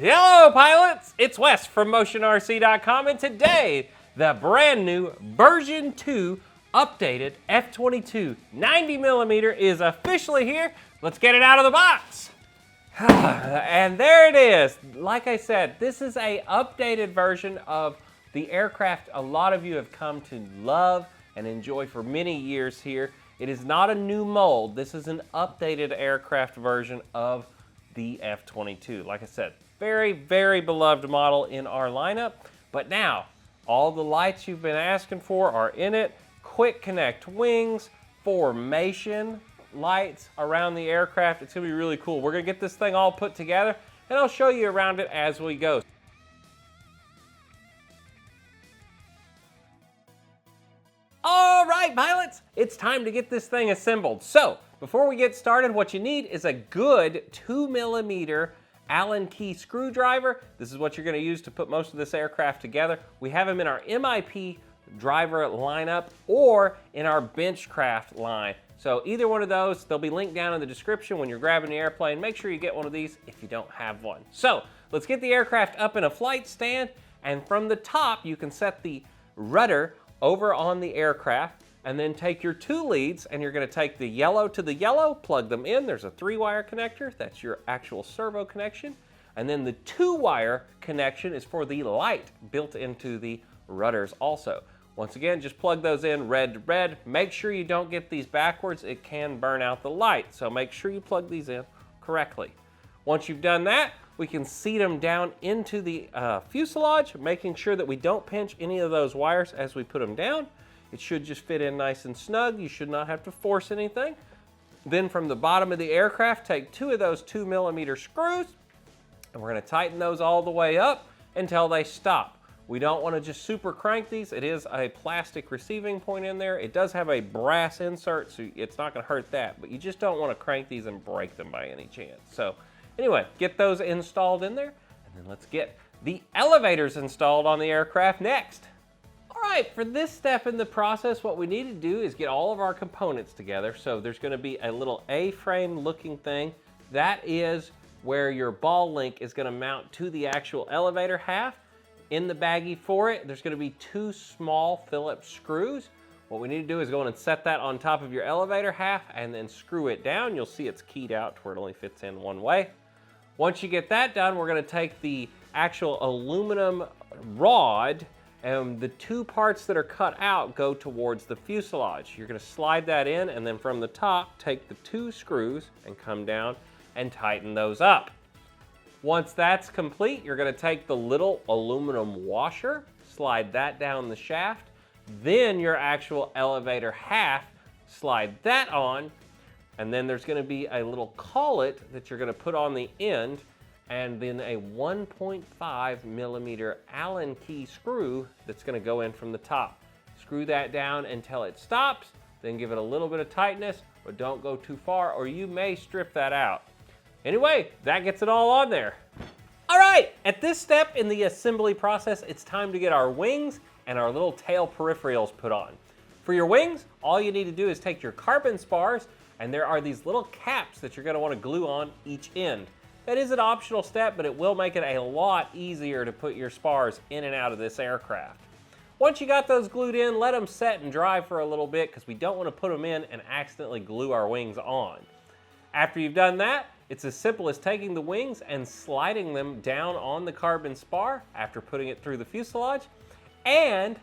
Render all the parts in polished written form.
Hello pilots, it's Wes from MotionRC.com, and today the brand new version 2 updated F-22 90mm is officially here. Let's get it out of the box. And there it is. Like I said, this is a updated version of the aircraft a lot of you have come to love and enjoy for many years here. It is not a new mold. This is an updated aircraft version of the F-22. Like I said, very, very beloved model in our lineup. But now, all the lights you've been asking for are in it. Quick connect wings, formation lights around the aircraft. It's gonna be really cool. We're gonna get this thing all put together, and I'll show you around it as we go. All right, pilots, it's time to get this thing assembled. So, before we get started, what you need is a good 2mm Allen key screwdriver. This is what you're gonna use to put most of this aircraft together. We have them in our MIP driver lineup or in our Benchcraft line. So either one of those, they'll be linked down in the description when you're grabbing the airplane. Make sure you get one of these if you don't have one. So, let's get the aircraft up in a flight stand, and from the top, you can set the rudder over on the aircraft, and then take your two leads, and you're gonna take the yellow to the yellow, plug them in. There's a 3-wire connector, that's your actual servo connection. And then the 2-wire connection is for the light built into the rudders also. Once again, just plug those in red to red. Make sure you don't get these backwards, it can burn out the light. So make sure you plug these in correctly. Once you've done that, we can seat them down into the fuselage, making sure that we don't pinch any of those wires as we put them down. It should just fit in nice and snug. You should not have to force anything. Then from the bottom of the aircraft, take 2 of those 2mm screws, and we're gonna tighten those all the way up until they stop. We don't wanna just super crank these. It is a plastic receiving point in there. It does have a brass insert, so it's not gonna hurt that, but you just don't wanna crank these and break them by any chance. So anyway, get those installed in there, and then let's get the elevators installed on the aircraft next. All right, for this step in the process, what we need to do is get all of our components together. So there's gonna be a little A-frame looking thing. That is where your ball link is gonna mount to the actual elevator half. In the baggie for it, there's gonna be 2 small Phillips screws. What we need to do is go in and set that on top of your elevator half and then screw it down. You'll see it's keyed out to where it only fits in one way. Once you get that done, we're gonna take the actual aluminum rod, and the 2 parts that are cut out go towards the fuselage. You're gonna slide that in, and then from the top, take the 2 screws and come down and tighten those up. Once that's complete, you're gonna take the little aluminum washer, slide that down the shaft, then your actual elevator half, slide that on, and then there's gonna be a little collet that you're gonna put on the end, and then a 1.5mm Allen key screw that's gonna go in from the top. Screw that down until it stops, then give it a little bit of tightness, but don't go too far or you may strip that out. Anyway, that gets it all on there. All right, at this step in the assembly process, it's time to get our wings and our little tail peripherals put on. For your wings, all you need to do is take your carbon spars, and there are these little caps that you're gonna wanna glue on each end. That is an optional step, but it will make it a lot easier to put your spars in and out of this aircraft. Once you got those glued in, let them set and dry for a little bit because we don't want to put them in and accidentally glue our wings on. After you've done that, it's as simple as taking the wings and sliding them down on the carbon spar after putting it through the fuselage, and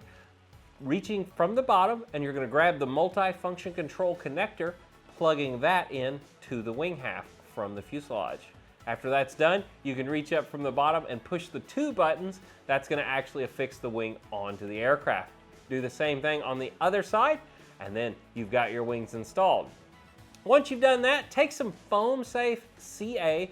reaching from the bottom, and you're going to grab the multi-function control connector, plugging that in to the wing half from the fuselage. After that's done, you can reach up from the bottom and push the 2 buttons. That's gonna actually affix the wing onto the aircraft. Do the same thing on the other side, and then you've got your wings installed. Once you've done that, take some foam safe CA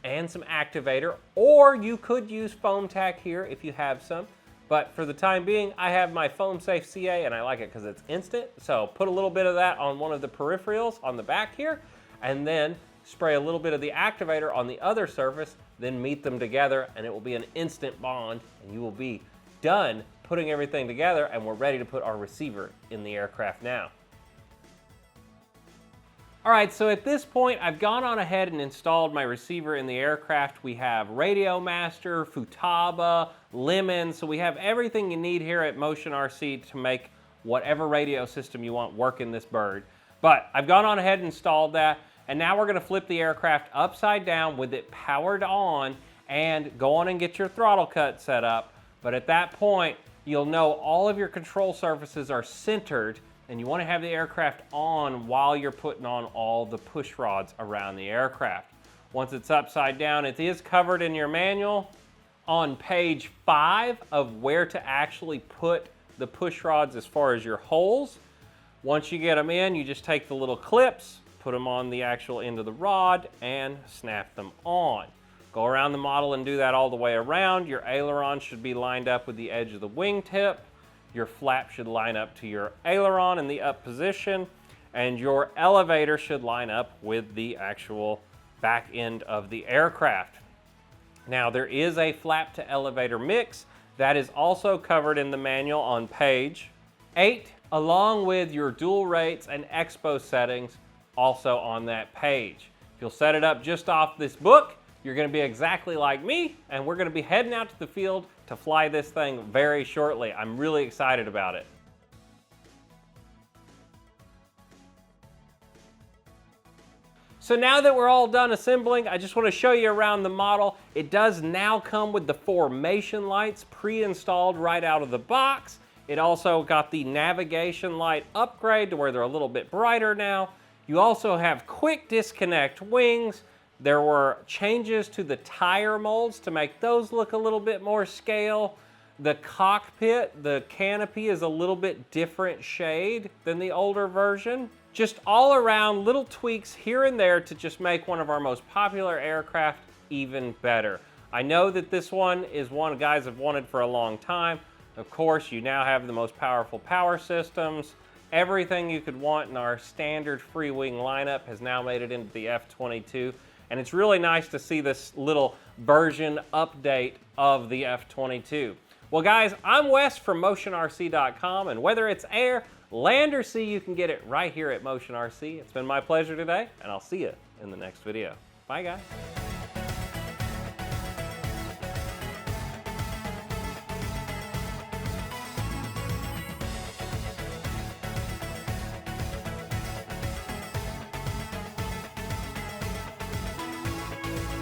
and some activator, or you could use foam tack here if you have some. But for the time being, I have my foam safe CA and I like it because it's instant. So put a little bit of that on one of the peripherals on the back here, and then spray a little bit of the activator on the other surface, then meet them together, and it will be an instant bond, and you will be done putting everything together, and we're ready to put our receiver in the aircraft now. All right, so at this point, I've gone on ahead and installed my receiver in the aircraft. We have Radio Master, Futaba, Lemon, so we have everything you need here at Motion RC to make whatever radio system you want work in this bird. But I've gone on ahead and installed that, and now we're gonna flip the aircraft upside down with it powered on and go on and get your throttle cut set up. But at that point, you'll know all of your control surfaces are centered, and you want to have the aircraft on while you're putting on all the push rods around the aircraft. Once it's upside down, it is covered in your manual on page 5 of where to actually put the push rods as far as your holes. Once you get them in, you just take the little clips, put them on the actual end of the rod, and snap them on. Go around the model and do that all the way around. Your aileron should be lined up with the edge of the wingtip. Your flap should line up to your aileron in the up position, and your elevator should line up with the actual back end of the aircraft. Now, there is a flap to elevator mix that is also covered in the manual on page 8, along with your dual rates and expo settings also on that page. If you'll set it up just off this book, you're going to be exactly like me, and we're going to be heading out to the field to fly this thing very shortly. I'm really excited about it. So now that we're all done assembling, I just want to show you around the model. It does now come with the formation lights pre-installed right out of the box. It also got the navigation light upgrade to where they're a little bit brighter now. You also have quick disconnect wings. There were changes to the tire molds to make those look a little bit more scale. The cockpit, the canopy is a little bit different shade than the older version. Just all around little tweaks here and there to just make one of our most popular aircraft even better. I know that this one is one guys have wanted for a long time. Of course, you now have the most powerful power systems. Everything you could want in our standard Freewing lineup has now made it into the F-22. And it's really nice to see this little version update of the F-22. Well guys, I'm Wes from MotionRC.com, and whether it's air, land, or sea, you can get it right here at Motion RC. It's been my pleasure today, and I'll see you in the next video. Bye guys.